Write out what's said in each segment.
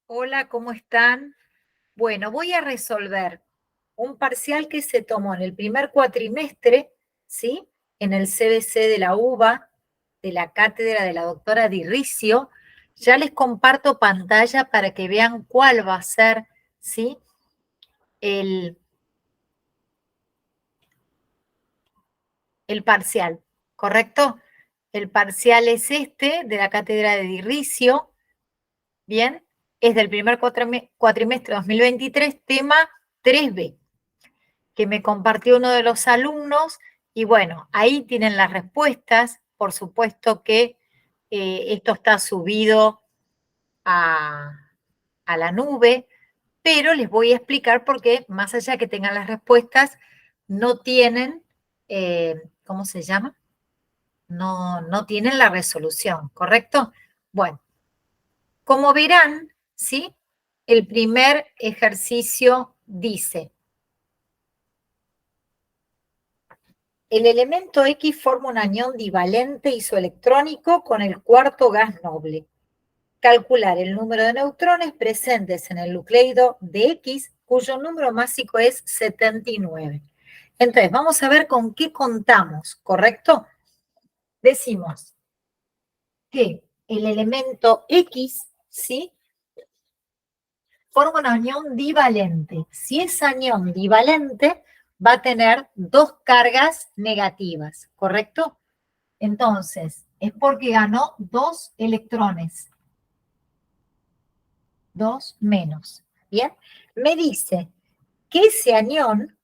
Hola, ¿cómo están? Bueno, voy a resolver un parcial que se tomó en el primer cuatrimestre, ¿sí? En el CBC de la UBA, de la cátedra de la doctora Di Riccio. Ya les comparto pantalla para que vean cuál va a ser, ¿sí? El, el parcial, ¿correcto? El parcial es este, de la cátedra de Di Riccio, ¿bien? Es del primer cuatrimestre 2023, tema 3B. Que me compartió uno de los alumnos y bueno, ahí tienen las respuestas. Por supuesto que esto está subido a, a la nube, pero les voy a explicar por qué, más allá que tengan las respuestas, no tienen, ¿cómo se llama? No tienen la resolución, ¿correcto? Bueno, como verán, ¿sí? El primer ejercicio dice: el elemento X forma un anión divalente isoelectrónico con el cuarto gas noble. Calcular el número de neutrones presentes en el nucleido de X, cuyo número másico es 79. Entonces, vamos a ver con qué contamos, ¿correcto? Decimos que el elemento X, ¿sí? Forma un anión divalente. Si es anión divalente, va a tener dos cargas negativas, ¿correcto? Entonces, es porque ganó dos electrones, dos menos. Bien, me dice que ese anión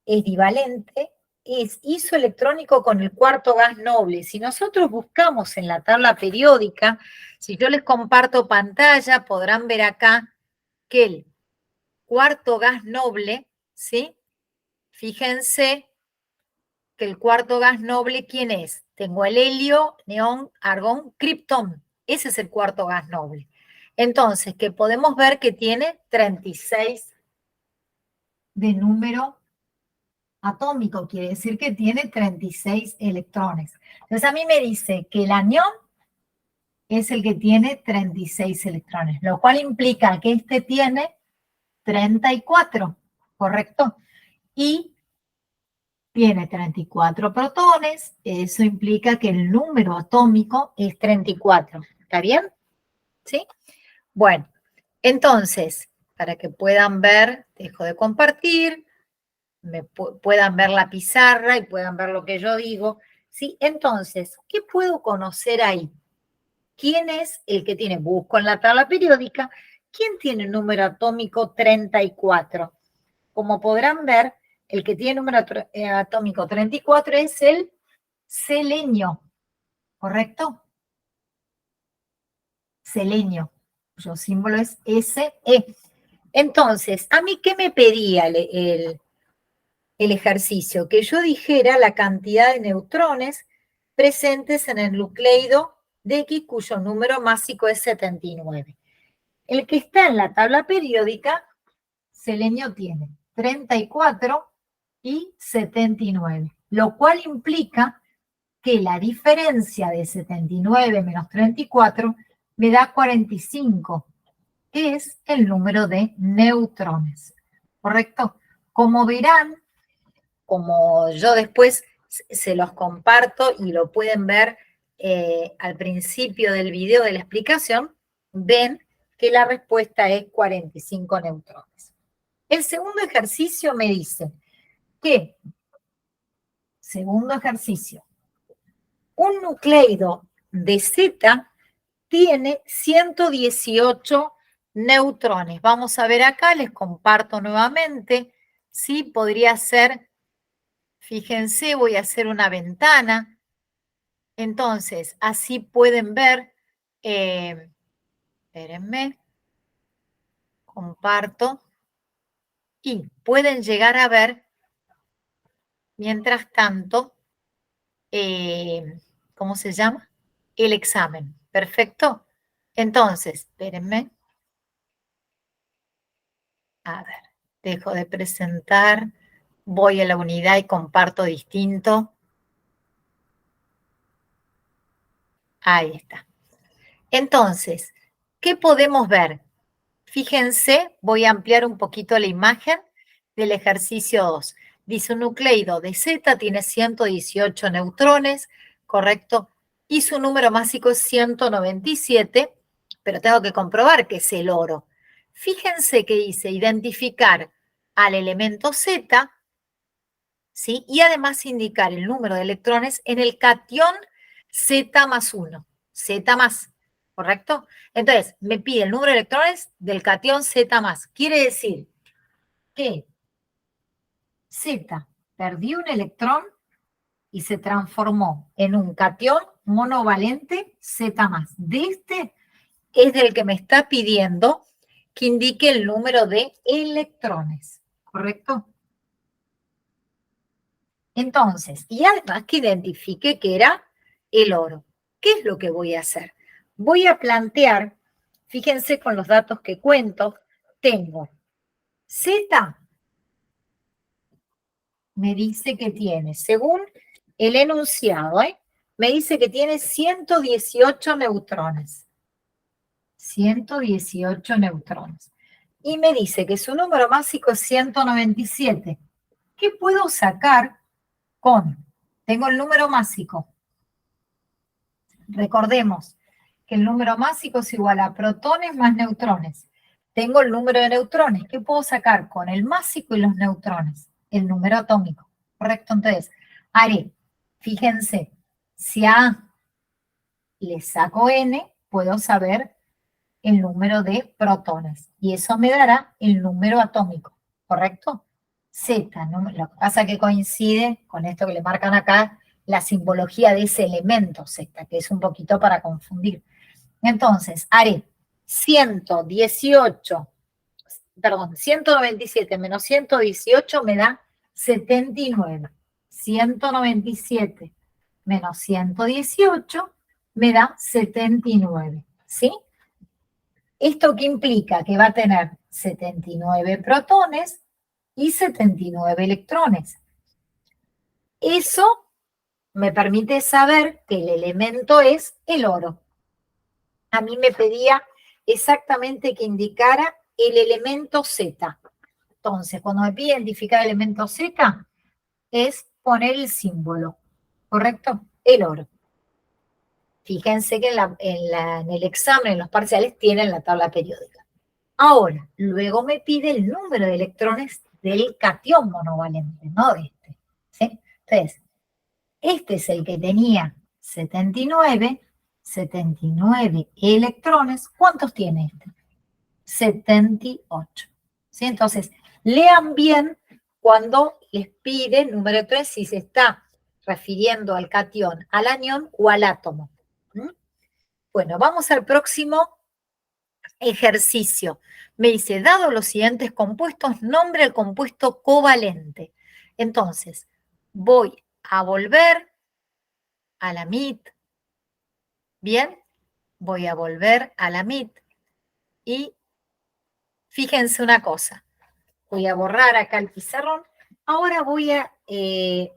es divalente, es isoelectrónico con el cuarto gas noble. Si nosotros buscamos en la tabla periódica, si yo les comparto pantalla, podrán ver acá que el cuarto gas noble, ¿sí? Fíjense que el cuarto gas noble, ¿quién es? Tengo el helio, neón, argón, criptón. Ese es el cuarto gas noble. Entonces, que podemos ver que tiene 36 de número atómico, quiere decir que tiene 36 electrones. Entonces, a mí me dice que el anión es el que tiene 36 electrones, lo cual implica que este tiene 34, ¿correcto? Y tiene 34 protones, eso implica que el número atómico es 34. ¿Está bien? ¿Sí? Bueno, entonces, para que puedan ver, dejo de compartir, puedan ver la pizarra y puedan ver lo que yo digo. ¿Sí? Entonces, ¿qué puedo conocer ahí? ¿Quién es el que tiene? Busco en la tabla periódica. ¿Quién tiene el número atómico 34? Como podrán ver, el que tiene número atómico 34 es el selenio, ¿correcto? Selenio, cuyo símbolo es Se. Entonces, ¿a mí qué me pedía el ejercicio? Que yo dijera la cantidad de neutrones presentes en el nucleido de X, cuyo número másico es 79. El que está en la tabla periódica, selenio tiene 34 y 79, lo cual implica que la diferencia de 79 menos 34 me da 45, que es el número de neutrones, ¿correcto? Como verán, como yo después se los comparto y lo pueden ver al principio del video de la explicación, ven que la respuesta es 45 neutrones. El segundo ejercicio me dice que, segundo ejercicio, un nucleido de Z tiene 118 neutrones. Vamos a ver acá, les comparto nuevamente, ¿sí? Podría ser, fíjense, voy a hacer una ventana. Entonces, así pueden ver, espérenme, comparto, y pueden llegar a ver, mientras tanto, ¿cómo se llama? El examen. ¿Perfecto? Entonces, espérenme. A ver, dejo de presentar, voy a la unidad y comparto distinto. Ahí está. Entonces, ¿qué podemos ver? Fíjense, voy a ampliar un poquito la imagen del ejercicio 2. Dice un nucleido de Z tiene 118 neutrones, ¿correcto? Y su número másico es 197, pero tengo que comprobar que es el oro. Fíjense que dice identificar al elemento Z, ¿sí? Y además indicar el número de electrones en el catión Z más 1, Z más, ¿correcto? Entonces, me pide el número de electrones del catión Z más. Quiere decir que Z perdió un electrón y se transformó en un catión monovalente Z más. De este es del que me está pidiendo que indique el número de electrones, ¿correcto? Entonces, y además que identifique que era el oro. ¿Qué es lo que voy a hacer? Voy a plantear, fíjense con los datos que cuento, tengo Z, me dice que tiene, según el enunciado, me dice que tiene 118 neutrones. 118 neutrones. Y me dice que su número másico es 197. ¿Qué puedo sacar con? Tengo el número másico. Recordemos que el número másico es igual a protones más neutrones. Tengo el número de neutrones. ¿Qué puedo sacar con el másico y los neutrones? El número atómico. ¿Correcto? Entonces, haré, fíjense, si a A le saco N, puedo saber el número de protones. Y eso me dará el número atómico. ¿Correcto? Z, ¿no? Lo que pasa es que coincide con esto que le marcan acá, la simbología de ese elemento Z, que es un poquito para confundir. Entonces, haré 197 menos 118 me da 79. 197 menos 118 me da 79, ¿sí? ¿Esto qué implica? Que va a tener 79 protones y 79 electrones. Eso me permite saber que el elemento es el oro. A mí me pedía exactamente que indicara el elemento Z. Entonces, cuando me pide identificar el elemento Z, es poner el símbolo, ¿correcto? El oro. Fíjense que en el examen, en los parciales, tienen la tabla periódica. Ahora, luego me pide el número de electrones del catión monovalente, no de este. ¿Sí? Entonces, este es el que tenía 79 electrones. ¿Cuántos tiene este? 78. ¿Sí? Entonces, lean bien cuando les pide el número de electrones si se está refiriendo al catión, al anión o al átomo. ¿Mm? Bueno, vamos al próximo ejercicio. Me dice, dado los siguientes compuestos, nombre el compuesto covalente. Entonces, voy a volver a la MIT. Bien, voy a volver a la MIT y fíjense una cosa. Voy a borrar acá el pizarrón. Ahora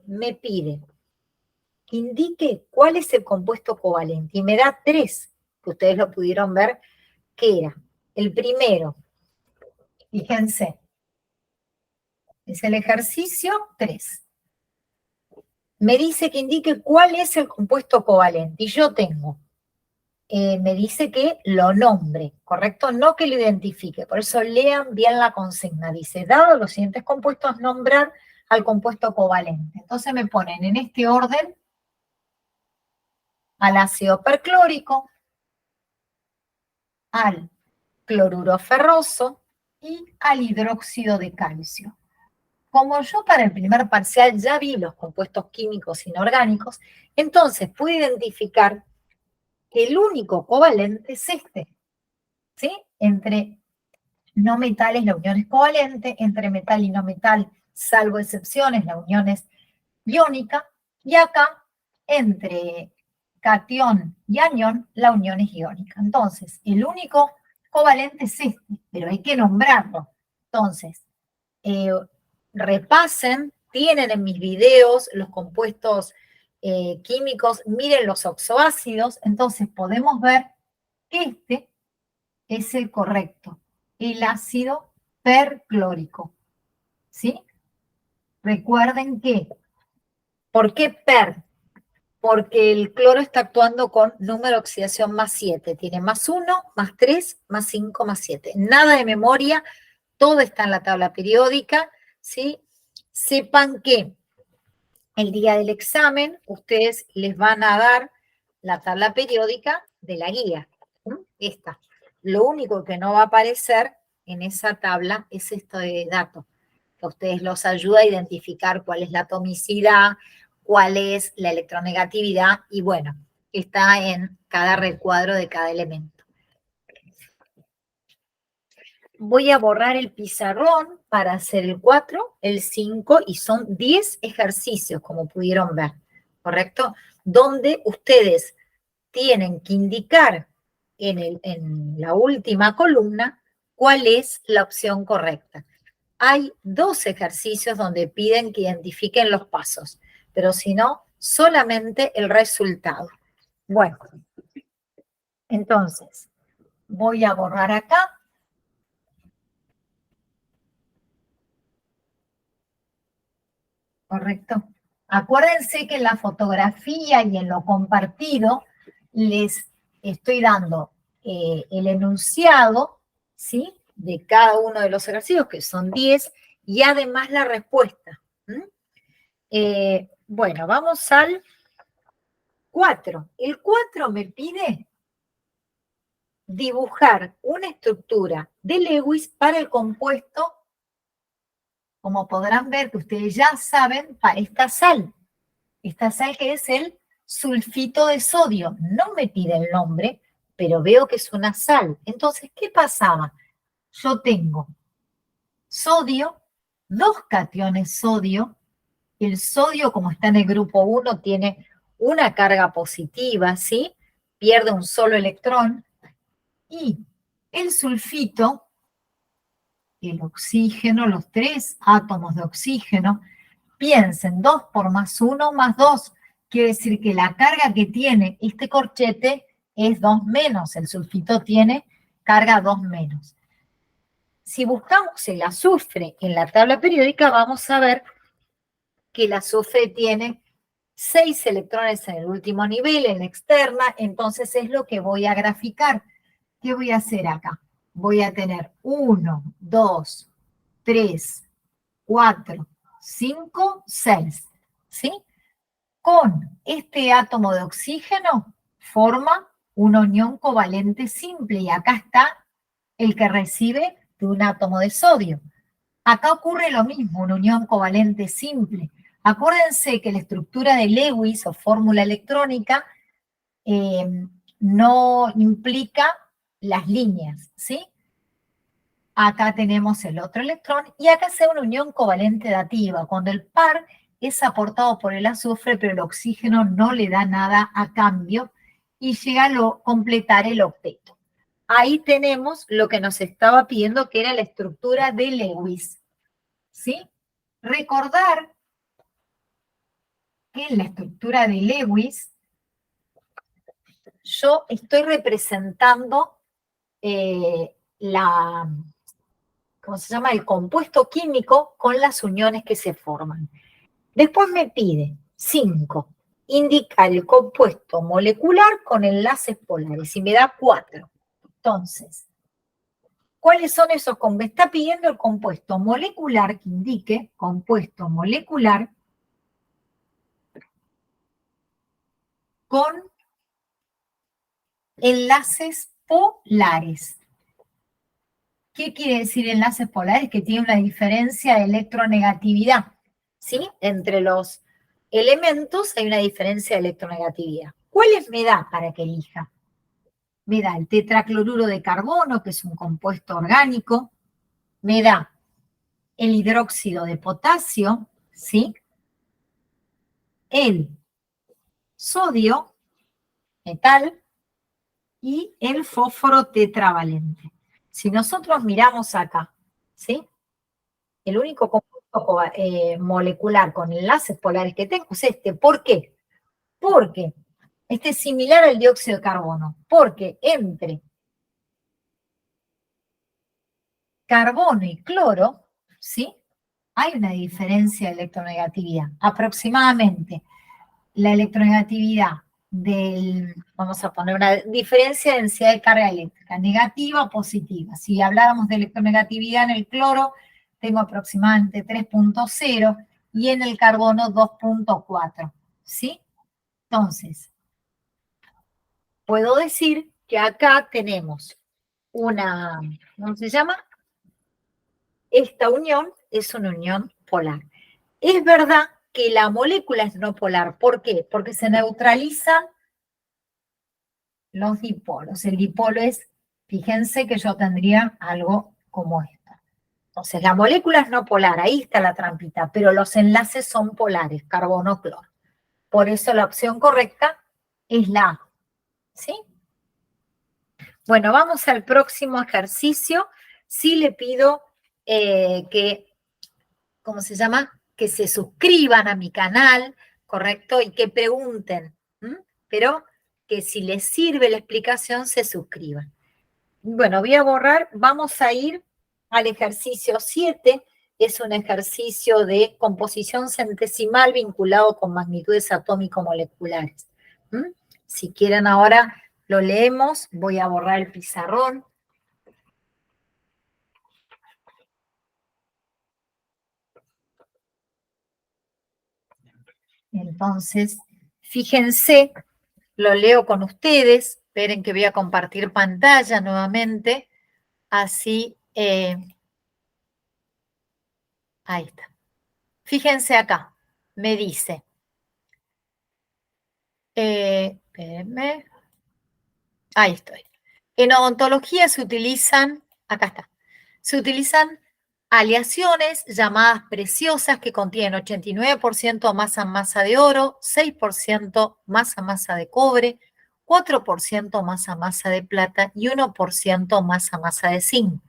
me pide que indique cuál es el compuesto covalente y me da 3, que ustedes lo pudieron ver, que era el primero. Fíjense, es el ejercicio 3. Me dice que indique cuál es el compuesto covalente y yo tengo, me dice que lo nombre, ¿correcto? No que lo identifique, por eso lean bien la consigna. Dice, dado los siguientes compuestos, nombrar al compuesto covalente. Entonces me ponen en este orden al ácido perclórico, al cloruro ferroso y al hidróxido de calcio. Como yo para el primer parcial ya vi los compuestos químicos inorgánicos, entonces pude identificar que el único covalente es este, ¿sí? Entre no metales la unión es covalente, entre metal y no metal, salvo excepciones, la unión es iónica, y acá entre catión y anión la unión es iónica. Entonces, el único covalente es este, pero hay que nombrarlo. Entonces, repasen, tienen en mis videos los compuestos químicos, miren los oxoácidos, entonces podemos ver que este es el correcto. el ácido perclórico, ¿sí? Recuerden que, ¿por qué per? Porque el cloro está actuando con número de oxidación más 7. Tiene más 1, más 3, más 5, más 7. Nada de memoria, todo está en la tabla periódica, ¿sí? Sepan que el día del examen ustedes les van a dar la tabla periódica de la guía. Esta. Lo único que no va a aparecer en esa tabla es esto de datos, que a ustedes los ayuda a identificar cuál es la atomicidad, cuál es la electronegatividad, y bueno, está en cada recuadro de cada elemento. Voy a borrar el pizarrón para hacer el 4, el 5, y son 10 ejercicios, como pudieron ver, ¿correcto? Donde ustedes tienen que indicar en la última columna cuál es la opción correcta. Hay 2 ejercicios donde piden que identifiquen los pasos, pero si no, solamente el resultado. Bueno, entonces, voy a borrar acá. Correcto. Acuérdense que en la fotografía y en lo compartido les estoy dando el enunciado, ¿sí? De cada uno de los ejercicios, que son 10, y además la respuesta. Bueno, vamos al 4. El 4 me pide dibujar una estructura de Lewis para el compuesto, como podrán ver que ustedes ya saben, para esta sal que es el sulfito de sodio. No me pide el nombre, pero veo que es una sal. Entonces, ¿qué pasaba? Yo tengo sodio, 2 cationes sodio. El sodio, como está en el grupo 1, tiene una carga positiva, ¿sí? Pierde un solo electrón. Y el sulfito, el oxígeno, los 3 átomos de oxígeno, piensen, 2 por más 1 más 2. Quiere decir que la carga que tiene este corchete es 2 menos. El sulfito tiene carga 2 menos. Si buscamos el azufre en la tabla periódica, vamos a ver que el azufre tiene 6 electrones en el último nivel, en la externa. Entonces es lo que voy a graficar. ¿Qué voy a hacer acá? Voy a tener 1, 2, 3, 4, 5, 6. ¿Sí? Con este átomo de oxígeno forma una unión covalente simple, y acá está el que recibe de un átomo de sodio. Acá ocurre lo mismo, una unión covalente simple. Acuérdense que la estructura de Lewis o fórmula electrónica no implica las líneas, ¿sí? Acá tenemos el otro electrón, y acá se da una unión covalente dativa, cuando el par es aportado por el azufre, pero el oxígeno no le da nada a cambio, y llega a completar el octeto. Ahí tenemos lo que nos estaba pidiendo, que era la estructura de Lewis, ¿sí? Recordar que en la estructura de Lewis yo estoy representando ¿cómo se llama? El compuesto químico con las uniones que se forman. Después me pide 5, indicar el compuesto molecular con enlaces polares, y me da 4. Entonces, ¿cuáles son esos? Me está pidiendo el compuesto molecular, que indique compuesto molecular con enlaces polares. ¿Qué quiere decir enlaces polares? Que tiene una diferencia de electronegatividad, ¿sí? Entre los elementos hay una diferencia de electronegatividad. ¿Cuáles me da para que elija? Me da el tetracloruro de carbono, que es un compuesto orgánico. Me da el hidróxido de potasio, ¿sí? El sodio, metal, y el fósforo tetravalente. Si nosotros miramos acá, ¿sí? El único compuesto molecular con enlaces polares que tengo es este. ¿Por qué? Porque este es similar al dióxido de carbono, porque entre carbono y cloro, ¿sí? Hay una diferencia de electronegatividad. Aproximadamente la electronegatividad vamos a poner una diferencia de densidad de carga eléctrica, negativa o positiva. Si habláramos de electronegatividad en el cloro, tengo aproximadamente 3.0 y en el carbono 2.4, ¿sí? Entonces, puedo decir que acá tenemos una, ¿cómo se llama? Esta unión es una unión polar. Es verdad que la molécula es no polar. ¿Por qué? Porque se neutralizan los dipolos. El dipolo es, fíjense que yo tendría algo como esto. Entonces, la molécula es no polar, ahí está la trampita, pero los enlaces son polares, carbono-cloro. Por eso la opción correcta es la A, ¿sí? Bueno, vamos al próximo ejercicio. Sí le pido que, ¿cómo se llama? Que se suscriban a mi canal, ¿correcto? Y que pregunten, pero que si les sirve la explicación, se suscriban. Bueno, voy a borrar, vamos a ir al ejercicio 7, es un ejercicio de composición centesimal vinculado con magnitudes atómico-moleculares. Si quieren ahora lo leemos, voy a borrar el pizarrón. Entonces, fíjense, lo leo con ustedes, esperen que voy a compartir pantalla nuevamente, así, ahí está. Fíjense acá, me dice, espérenme, ahí estoy. En odontología se utilizan, acá está, se utilizan aleaciones llamadas preciosas que contienen 89% masa de oro, 6% masa de cobre, 4% masa de plata y 1% masa de zinc.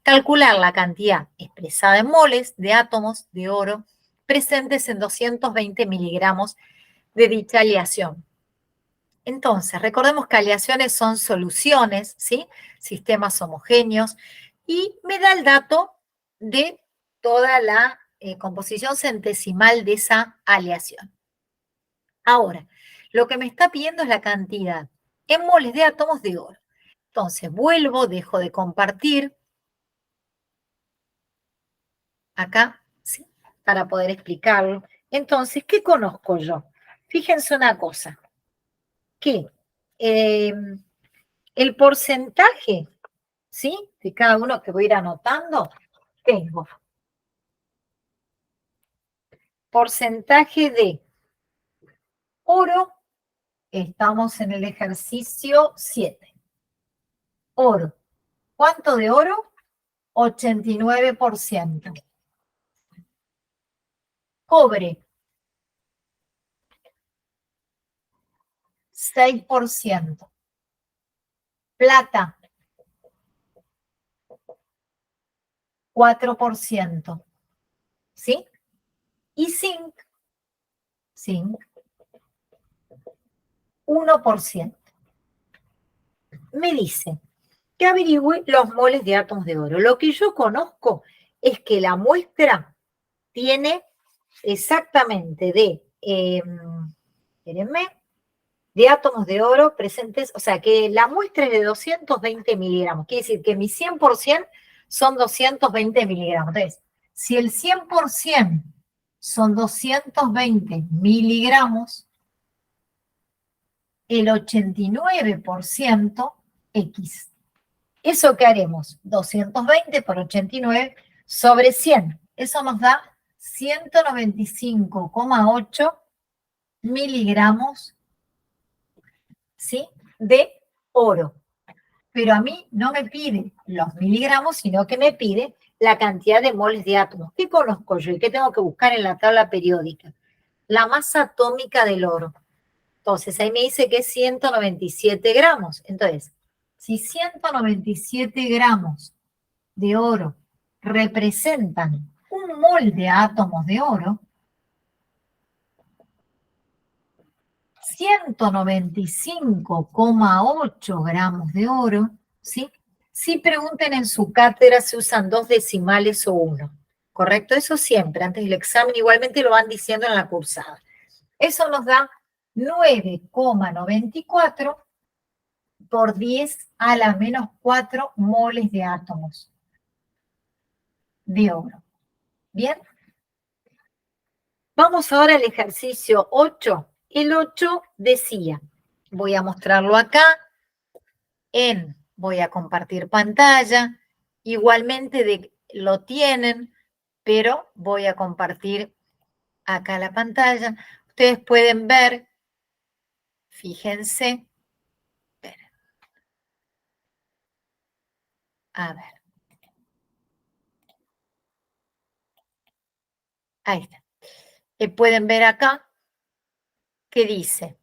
Calcular la cantidad expresada en moles de átomos de oro presentes en 220 miligramos de dicha aleación. Entonces, recordemos que aleaciones son soluciones, ¿sí? Sistemas homogéneos, y me da el dato de toda la composición centesimal de esa aleación. Ahora, lo que me está pidiendo es la cantidad en moles de átomos de oro. Entonces, vuelvo, dejo de compartir acá, ¿sí? Para poder explicarlo. Entonces, ¿qué conozco yo? Fíjense una cosa, que el porcentaje, ¿sí? De cada uno que voy a ir anotando, tengo porcentaje de oro, estamos en el ejercicio 7. Oro. ¿Cuánto de oro? 89%. Cobre. 6%. Plata. 4%. ¿Sí? Y zinc. Zinc. 1%. Me dice que averigüe los moles de átomos de oro. Lo que yo conozco es que la muestra tiene exactamente espérenme, de átomos de oro presentes, o sea, que la muestra es de 220 miligramos. Quiere decir que mi 100% son 220 miligramos. Entonces, si el 100% son 220 miligramos, el 89% X. ¿Eso qué haremos? 220 por 89 sobre 100. Eso nos da 195,8 miligramos, ¿sí? De oro. Pero a mí no me pide los miligramos, sino que me pide la cantidad de moles de átomos. ¿Qué conozco yo y qué tengo que buscar en la tabla periódica? La masa atómica del oro. Entonces, ahí me dice que es 197 gramos. Entonces, si 197 gramos de oro representan un mol de átomos de oro, 195,8 gramos de oro, ¿sí? Si pregunten en su cátedra si usan 2 decimales o 1. ¿Correcto? Eso siempre, antes del examen, igualmente lo van diciendo en la cursada. Eso nos da 9,94 por 10 a la menos 4 moles de átomos de oro. ¿Bien? Vamos ahora al ejercicio 8. El 8 decía, voy a mostrarlo acá, voy a compartir pantalla, igualmente lo tienen, pero voy a compartir acá la pantalla. Ustedes pueden ver, fíjense, esperen. A ver. Ahí está. Pueden ver acá que dice,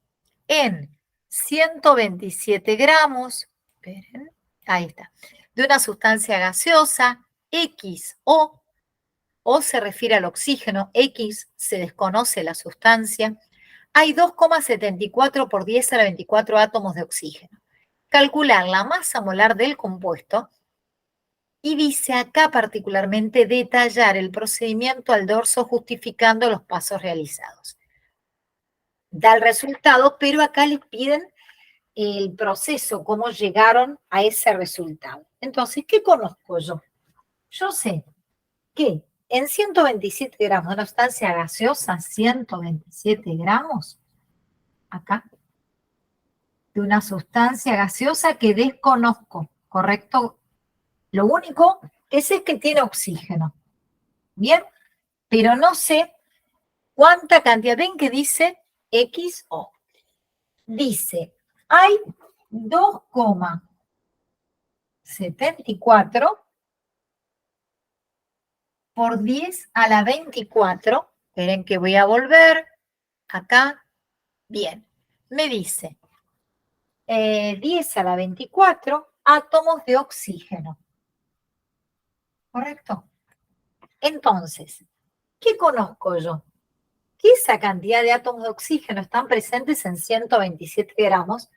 en 127 gramos, esperen, ahí está, de una sustancia gaseosa, X O se refiere al oxígeno, X se desconoce la sustancia, hay 2,74 por 10 a la 24 átomos de oxígeno. Calcular la masa molar del compuesto y dice acá particularmente detallar el procedimiento al dorso justificando los pasos realizados. Da el resultado, pero acá les piden el proceso, cómo llegaron a ese resultado. Entonces, ¿qué conozco yo? Yo sé que en 127 gramos de una sustancia gaseosa, 127 gramos, acá, de una sustancia gaseosa que desconozco, ¿correcto? Lo único es que tiene oxígeno, ¿bien? Pero no sé cuánta cantidad. ¿Ven que dice XO? Dice, hay 2,74 por 10 a la 24. Esperen que voy a volver. Acá. Bien. Me dice 10 a la 24 átomos de oxígeno. ¿Correcto? Entonces, ¿qué conozco yo? Que esa cantidad de átomos de oxígeno están presentes en 127 gramos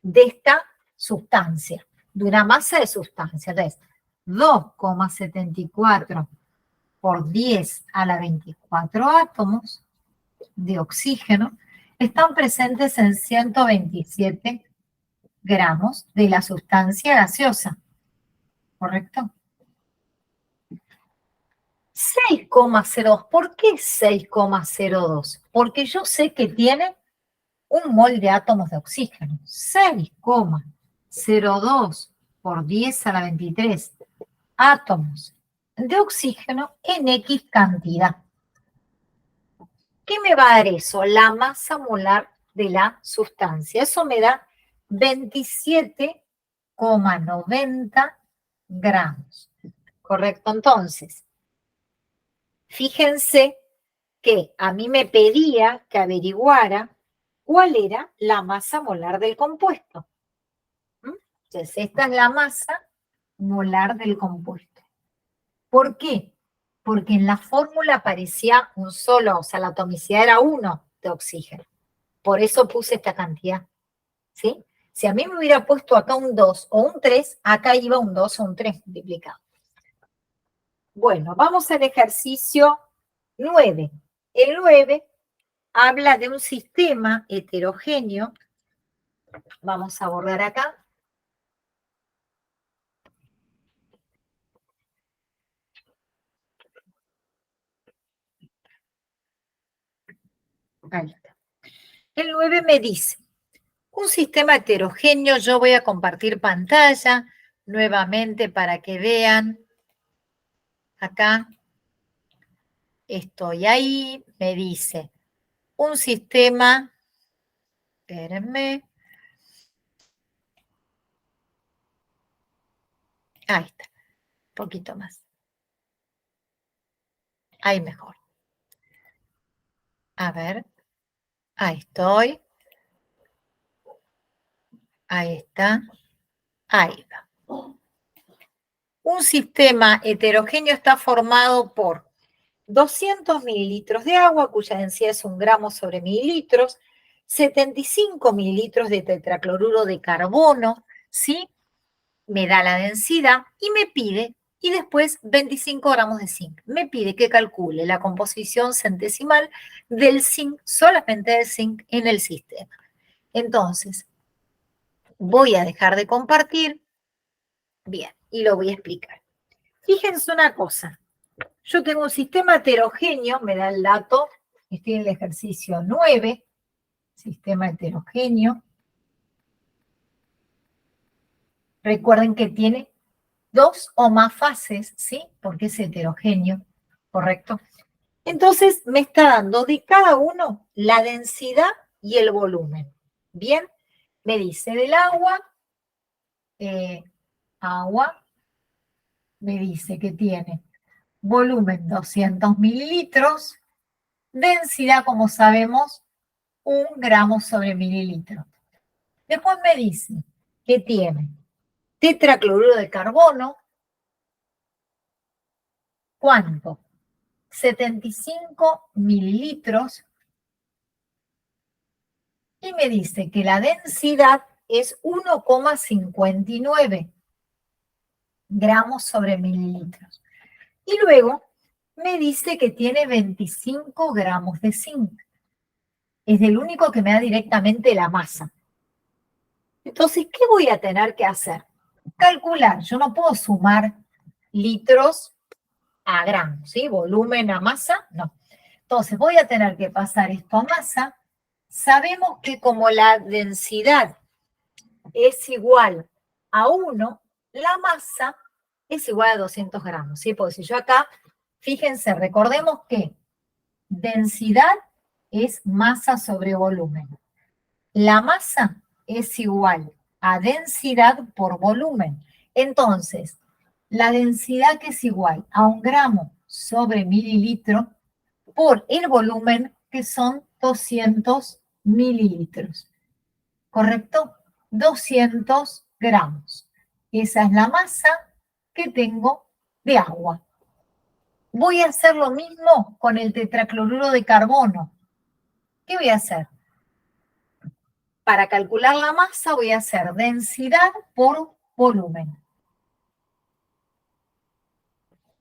de esta sustancia, de una masa de sustancia. Entonces, 2,74 por 10 a la 24 átomos de oxígeno están presentes en 127 gramos de la sustancia gaseosa. ¿Correcto? 6,02. ¿Por qué 6,02? Porque yo sé que tiene un mol de átomos de oxígeno. 6,02 por 10 a la 23 átomos de oxígeno en X cantidad. ¿Qué me va a dar eso? La masa molar de la sustancia. Eso me da 27,90 gramos. ¿Correcto? Entonces, fíjense que a mí me pedía que averiguara cuál era la masa molar del compuesto. Entonces, esta es la masa molar del compuesto. ¿Por qué? Porque en la fórmula aparecía un solo, o sea, la atomicidad era 1 de oxígeno. Por eso puse esta cantidad. ¿Sí? Si a mí me hubiera puesto acá un 2 o un 3, acá iba un 2 o un 3 multiplicado. Bueno, vamos al ejercicio 9. El 9 habla de un sistema heterogéneo. Vamos a borrar acá. Ahí está. El 9 me dice, un sistema heterogéneo, yo voy a compartir pantalla nuevamente para que vean. Acá estoy ahí, me dice, un sistema, espérenme. Ahí está, un poquito más. Ahí mejor. A ver, ahí estoy. Ahí está. Ahí va. Un sistema heterogéneo está formado por 200 mililitros de agua, cuya densidad es 1 gramo sobre mililitros, 75 mililitros de tetracloruro de carbono, ¿sí? me da la densidad y me pide, y después 25 gramos de zinc. Me pide que calcule la composición centesimal del zinc, solamente del zinc, en el sistema. Entonces, voy a dejar de compartir, bien, y lo voy a explicar. Fíjense una cosa, yo tengo un sistema heterogéneo, me da el dato, estoy en el ejercicio 9, sistema heterogéneo. Recuerden que tiene 2 o más fases, ¿sí? Porque es heterogéneo, ¿correcto? Entonces me está dando de cada uno la densidad y el volumen. Bien, me dice del agua, me dice que tiene volumen 200 mililitros, densidad, como sabemos, 1 gramo sobre mililitro. Después me dice que tiene tetracloruro de carbono, ¿cuánto? 75 mililitros, y me dice que la densidad es 1,59 gramos sobre mililitros. Y luego me dice que tiene 25 gramos de zinc. Es el único que me da directamente la masa. Entonces, ¿qué voy a tener que hacer? Calcular. Yo no puedo sumar litros a gramos, ¿sí? Volumen a masa, no. Entonces, voy a tener que pasar esto a masa. Sabemos que como la densidad es igual a 1, la masa es igual a 200 gramos, ¿sí? Porque si yo acá, fíjense, recordemos que densidad es masa sobre volumen. La masa es igual a densidad por volumen. Entonces, la densidad que es igual a 1 gramo sobre mililitro por el volumen, que son 200 mililitros. ¿Correcto? 200 gramos. Esa es la masa que tengo de agua. Voy a hacer lo mismo con el tetracloruro de carbono. ¿Qué voy a hacer? Para calcular la masa voy a hacer densidad por volumen.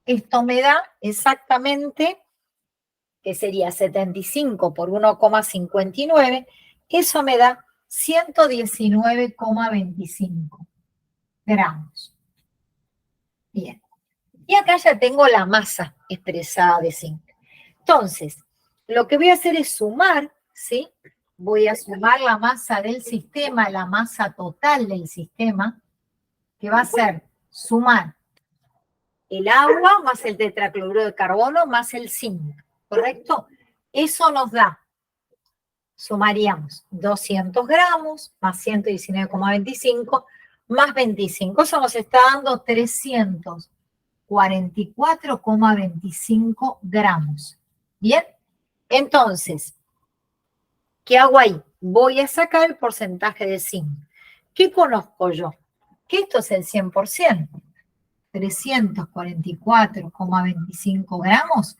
Esto me da exactamente, que sería 75 por 1,59, eso me da 119,25 gramos. Bien. Y acá ya tengo la masa expresada de zinc. Entonces, lo que voy a hacer es sumar, ¿sí? Voy a sumar la masa del sistema, la masa total del sistema, que va a ser sumar el agua más el tetracloruro de carbono más el zinc, ¿correcto? Eso nos da, sumaríamos 200 gramos más 119,25 más 25, eso nos está dando 344,25 gramos. ¿Bien? Entonces, ¿qué hago ahí? Voy a sacar el porcentaje de zinc. ¿Qué conozco yo? Que esto es el 100%. 344,25 gramos,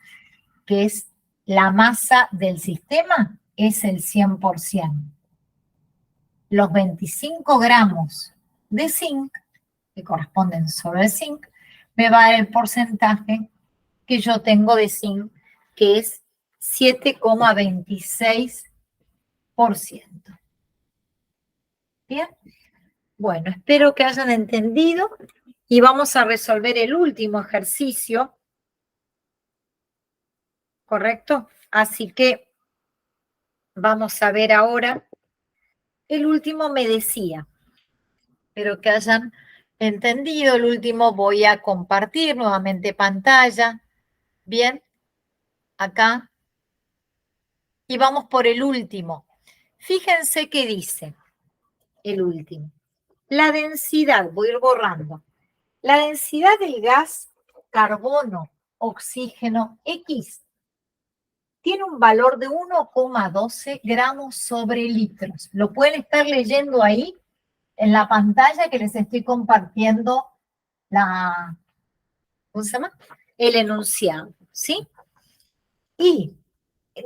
que es la masa del sistema, es el 100%. Los 25 gramos de zinc, que corresponden solo al zinc, me va a dar el porcentaje que yo tengo de zinc, que es 7,26%. ¿Bien? Bueno, espero que hayan entendido y vamos a resolver el último ejercicio, ¿correcto? Así que vamos a ver ahora. El último me decía, espero que hayan entendido. El último voy a compartir nuevamente pantalla. Bien, acá. Y vamos por el último. Fíjense qué dice el último. La densidad, voy a ir borrando. La densidad del gas carbono, oxígeno X tiene un valor de 1,12 gramos sobre litros. Lo pueden estar leyendo ahí en la pantalla que les estoy compartiendo ¿cómo se llama? El enunciado, ¿sí? Y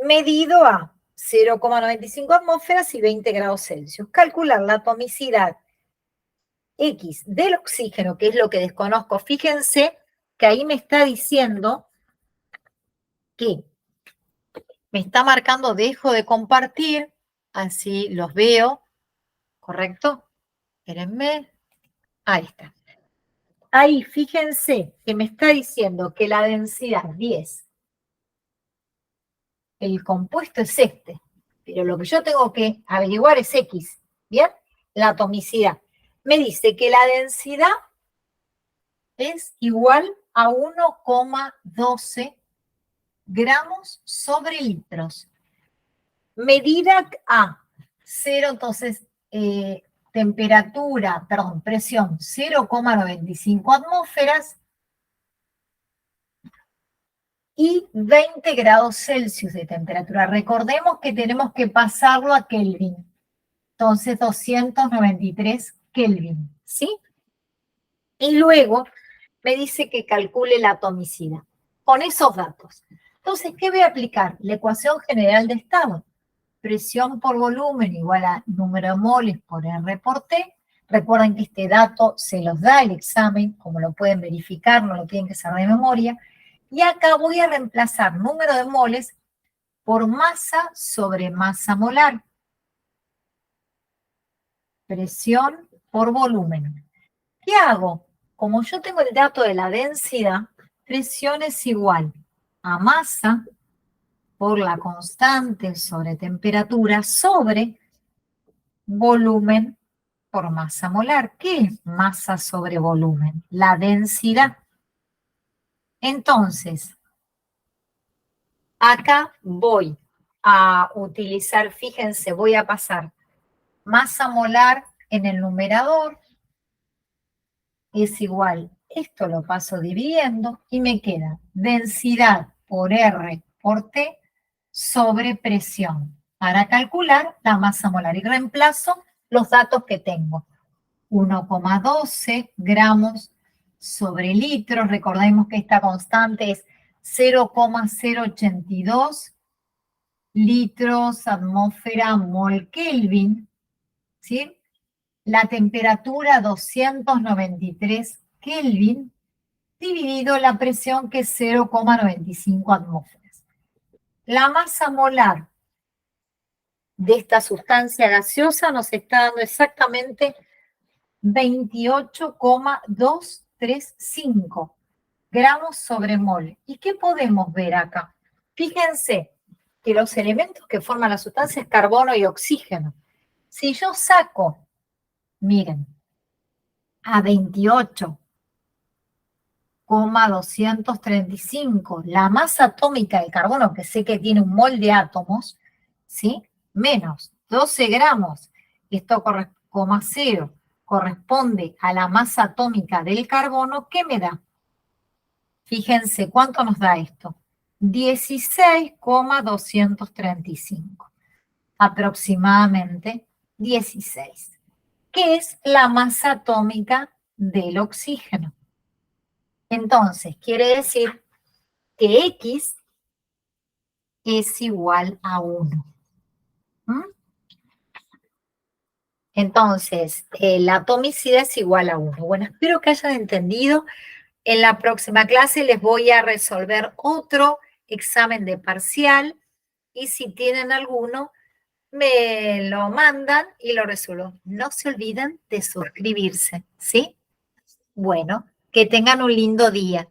medido a 0,95 atmósferas y 20 grados Celsius. Calcular la atomicidad X del oxígeno, que es lo que desconozco, fíjense que ahí me está diciendo que me está marcando dejo de compartir, así los veo, ¿correcto? Espérenme, ahí está. Ahí, fíjense que me está diciendo que la densidad 10, el compuesto es este, pero lo que yo tengo que averiguar es X, ¿bien? La atomicidad. Me dice que la densidad es igual a 1,12 gramos sobre litros. Medida A, 0, entonces, presión 0,95 atmósferas y 20 grados Celsius de temperatura. Recordemos que tenemos que pasarlo a Kelvin. Entonces, 293 Kelvin, ¿sí? Y luego me dice que calcule la atomicidad con esos datos. Entonces, ¿qué voy a aplicar? La ecuación general de estado. Presión por volumen igual a número de moles por R por T. Recuerden que este dato se los da el examen, como lo pueden verificar, no lo tienen que saber de memoria. Y acá voy a reemplazar número de moles por masa sobre masa molar. Presión por volumen. ¿Qué hago? Como yo tengo el dato de la densidad, presión es igual a masa por la constante sobre temperatura sobre volumen por masa molar. ¿Qué es masa sobre volumen? La densidad. Entonces, acá voy a utilizar, fíjense, voy a pasar masa molar en el numerador, es igual, esto lo paso dividiendo y me queda densidad por R por T sobre presión para calcular la masa molar y reemplazo los datos que tengo. 1,12 gramos sobre litros, recordemos que esta constante es 0,082 litros atmósfera mol Kelvin, ¿sí? La temperatura 293 Kelvin dividido la presión que es 0,95 atmósferas. La masa molar de esta sustancia gaseosa nos está dando exactamente 28,235 gramos sobre mol. ¿Y qué podemos ver acá? Fíjense que los elementos que forman la sustancia es carbono y oxígeno. Si yo saco, miren, a 28,235 la masa atómica del carbono, que sé que tiene un mol de átomos, ¿sí? Menos 12 gramos, esto corresponde a la masa atómica del carbono, ¿qué me da? Fíjense, ¿cuánto nos da esto? 16,235. Aproximadamente 16. ¿Qué es la masa atómica del oxígeno? Entonces, quiere decir que X es igual a 1. ¿Mm? Entonces, la atomicidad es igual a 1. Bueno, espero que hayan entendido. En la próxima clase les voy a resolver otro examen de parcial y si tienen alguno, me lo mandan y lo resuelvo. No se olviden de suscribirse, ¿sí? Bueno, que tengan un lindo día.